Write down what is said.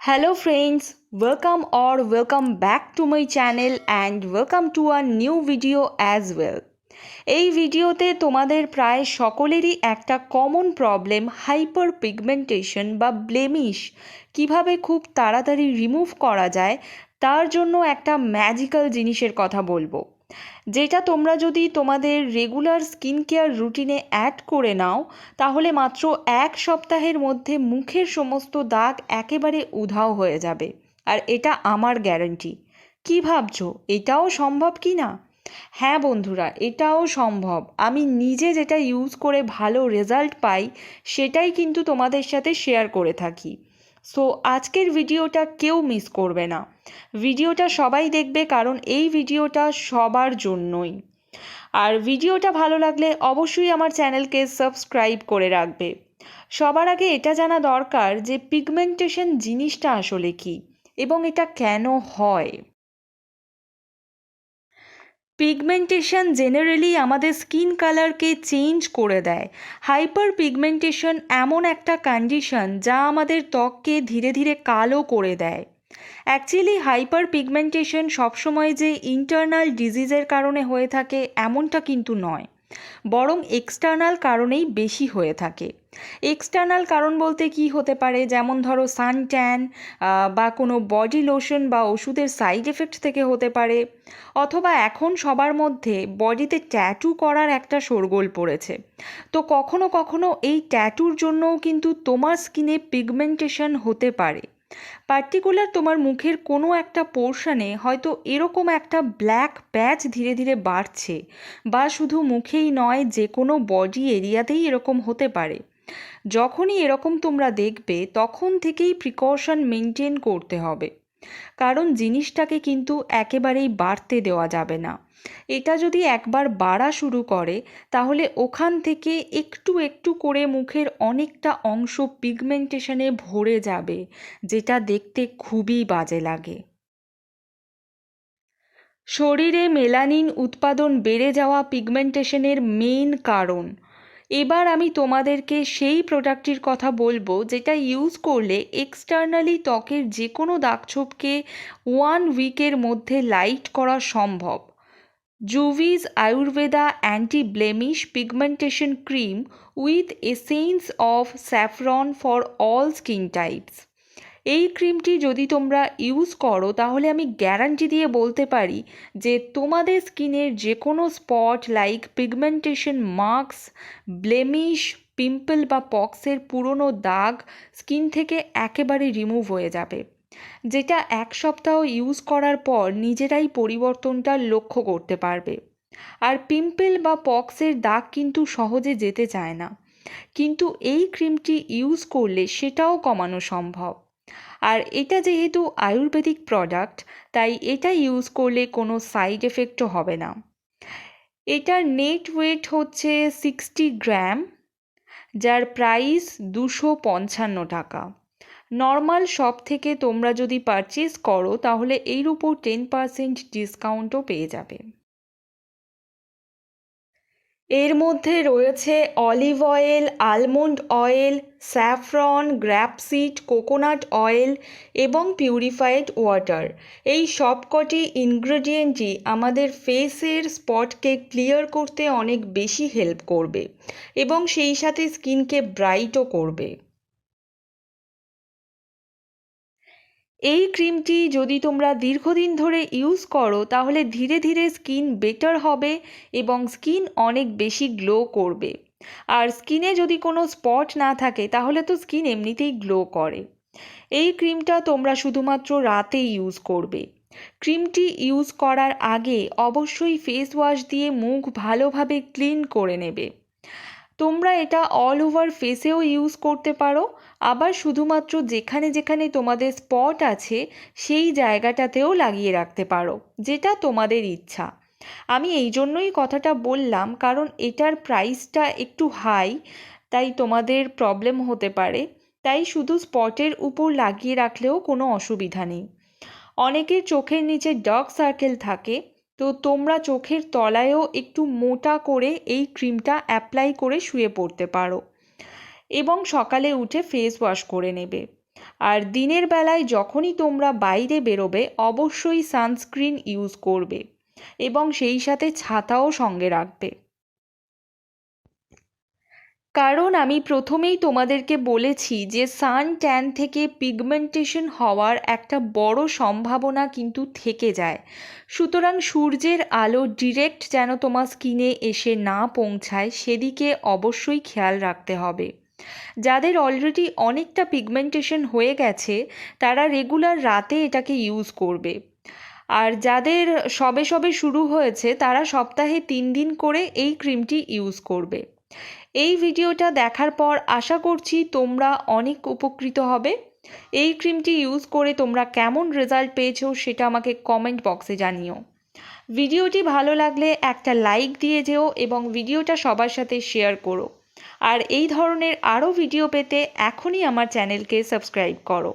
Hello friends, welcome back to my channel and welcome to a new video as well. এই ভিডিওতে তোমাদের প্রায় সকলেরই একটা কমন প্রবলেম হাইপার পিগমেন্টেশন বা ব্লেমিশ কিভাবে খুব তাড়াতাড়ি রিমুভ করা যায় তার জন্য একটা ম্যাজিক্যাল জিনিসের কথা বলবো, যেটা তোমরা যদি তোমাদের রেগুলার স্কিন কেয়ার রুটিনে অ্যাড করে নাও তাহলে মাত্র এক সপ্তাহের মধ্যে মুখের সমস্ত দাগ একেবারে উধাও হয়ে যাবে। আর এটা আমার গ্যারান্টি। কি ভাবছো, এটাও সম্ভব কি না? হ্যাঁ বন্ধুরা, এটাও সম্ভব। আমি নিজে যেটা ইউজ করে ভালো রেজাল্ট পাই সেটাই কিন্তু তোমাদের সাথে শেয়ার করে থাকি। সো আজকের ভিডিওটা কেউ মিস করবে না, ভিডিওটা সবাই দেখবে, কারণ এই ভিডিওটা সবার জন্যই। আর ভিডিওটা ভালো লাগলে অবশ্যই আমার চ্যানেলকে সাবস্ক্রাইব করে রাখবে। সবার আগে এটা জানা দরকার যে পিগমেন্টেশন জিনিসটা আসলে কি এবং এটা কেন হয়। পিগমেন্টেশন জেনারেলি আমাদের স্কিন কালারকে চেঞ্জ করে দেয়। হাইপার পিগমেন্টেশন এমন একটা কন্ডিশন যা আমাদের ত্বককে ধীরে ধীরে কালো করে দেয়। অ্যাকচুয়ালি হাইপার পিগমেন্টেশন সবসময় যে ইন্টারনাল ডিজিজের কারণে হয়ে থাকে এমনটা কিন্তু নয়, বরং এক্সটার্নাল কারণেই বেশি হয়ে থাকে। এক্সটার্নাল কারণ বলতে কি হতে পারে, যেমন ধরো সান ট্যান বা কোনো বডি লোশন বা ওষুধের সাইড এফেক্ট থেকে হতে পারে, অথবা এখন সবার মধ্যে বডিতে ট্যাটু করার একটা শোরগোল পড়েছে। তো কখনো কখনো এই ট্যাটুর জন্যও কিন্তু তোমার স্কিনে পিগমেন্টেশন হতে পারে। পার্টিকুলার তোমার মুখের কোনো একটা পোর্শনে হয়তো এরকম একটা ব্ল্যাক প্যাচ ধীরে ধীরে বাড়ছে, বা শুধু মুখেই নয়, যে কোনো বডি এরিয়াতেই এরকম হতে পারে। যখনই এরকম তোমরা দেখবে তখন থেকেই প্রিকশন মেনটেন করতে হবে, কারণ জিনিসটাকে কিন্তু একেবারেই বাড়তে দেওয়া যাবে না। এটা যদি একবার বাড়া শুরু করে তাহলে ওখান থেকে একটু একটু করে মুখের অনেকটা অংশ পিগমেন্টেশনে ভরে যাবে, যেটা দেখতে খুবই বাজে লাগে। শরীরে মেলানিন উৎপাদন বেড়ে যাওয়া পিগমেন্টেশনের মেইন কারণ। এবার আমি তোমাদেরকে সেই প্রোডাক্টটির কথা বলবো যেটা ইউজ করলে এক্সটার্নালি ত্বকের যে কোনো দাগছোপকে 1 উইকের মধ্যে লাইট করা সম্ভব। Jovees Ayurveda Anti-Blemish Pigmentation Cream with Essence of Saffron for all skin types. এই ক্রিমটি যদি তোমরা ইউজ করো তাহলে আমি গ্যারান্টি দিয়ে বলতে পারি যে তোমাদের স্কিনের যে কোনো spot like pigmentation marks, blemish, pimple বা পক্সের পুরনো দাগ স্কিন থেকে একেবারে রিমুভ হয়ে যাবে, যেটা এক সপ্তাহ ইউজ করার পর নিজেরাই পরিবর্তনটা লক্ষ্য করতে পারবে। আর পিম্পল বা পক্সের দাগ কিন্তু সহজে যেতে চায় না, কিন্তু এই ক্রিমটি ইউজ করলে সেটাও কমানো সম্ভব। আর এটা যেহেতু আয়ুর্বেদিক প্রোডাক্ট, তাই এটা ইউজ করলে কোনো সাইড এফেক্টও হবে না। এটার নেট ওয়েট হচ্ছে 60 গ্রাম, যার প্রাইস 255 টাকা। নর্মাল শপ থেকে তোমরা যদি পারচেজ করো তাহলে এর উপর 10% ডিসকাউন্টও পেয়ে যাবে। এর মধ্যে রয়েছে olive oil, almond oil, saffron, grapeseed, coconut oil এবং পিউরিফাইড ওয়াটার। এই সবকটি ইনগ্রেডিয়েন্টই আমাদের ফেসের স্পটকে ক্লিয়ার করতে অনেক বেশি হেল্প করবে এবং সেই সাথে স্কিনকে ব্রাইটও করবে। এই ক্রিমটি যদি তোমরা দীর্ঘদিন ধরে ইউজ করো তাহলে ধীরে ধীরে স্কিন বেটার হবে এবং স্কিন অনেক বেশি গ্লো করবে। আর স্কিনে যদি কোনো স্পট না থাকে তাহলে তো স্কিন এমনিতেই গ্লো করে। এই ক্রিমটা তোমরা শুধুমাত্র রাতে ইউজ করবে। ক্রিমটি ইউজ করার আগে অবশ্যই ফেস ওয়াশ দিয়ে মুখ ভালোভাবে ক্লিন করে নেবে। তোমরা এটা অল ওভার ফেসেও ইউজ করতে পারো, আবার শুধুমাত্র যেখানে যেখানে তোমাদের স্পট আছে সেই জায়গাটাতেও লাগিয়ে রাখতে পারো, যেটা তোমাদের ইচ্ছা। আমি এই জন্যই কথাটা বললাম, কারণ এটার প্রাইসটা একটু হাই, তাই তোমাদের প্রবলেম হতে পারে। তাই শুধু স্পটের উপর লাগিয়ে রাখলেও কোনো অসুবিধা নেই। অনেকের চোখের নিচে ডার্ক সার্কেল থাকে, তো তোমরা চোখের তলায়ও একটু মোটা করে এই ক্রিমটা অ্যাপ্লাই করে শুয়ে পড়তে পারো এবং সকালে উঠে ফেস ওয়াশ করে নেবে। আর দিনের বেলায় যখনই তোমরা বাইরে বেরোবে অবশ্যই সানস্ক্রিন ইউজ করবে এবং সেই সাথে ছাতাও সঙ্গে রাখবে। কারণ আমি প্রথমেই তোমাদেরকে বলেছি যে সান ট্যান থেকে পিগমেন্টেশন হওয়ার একটা বড় সম্ভাবনা কিন্তু থেকে যায়। সুতরাং সূর্যের আলো ডিরেক্ট যেন তোমার স্কিনে এসে না পৌঁছায় সেদিকে অবশ্যই খেয়াল রাখতে হবে। যাদের অলরেডি অনেকটা পিগমেন্টেশন হয়ে গেছে তারা রেগুলার রাতে এটাকে ইউজ করবে। আর যাদের সবে সবে শুরু হয়েছে তারা সপ্তাহে 3 দিন করে এই ক্রিমটি ইউজ করবে। এই ভিডিওটা দেখার পর আশা করছি তোমরা অনেক উপকৃত হবে। এই ক্রিমটি ইউজ করে তোমরা কেমন রেজাল্ট পেয়েছো সেটা আমাকে কমেন্ট বক্সে জানিও। ভিডিওটি ভালো লাগলে একটা লাইক দিয়ে যেও এবং ভিডিওটা সবার সাথে শেয়ার করো। আর এই ধরনের আরও ভিডিও পেতে এখনই আমার চ্যানেলকে সাবস্ক্রাইব করো।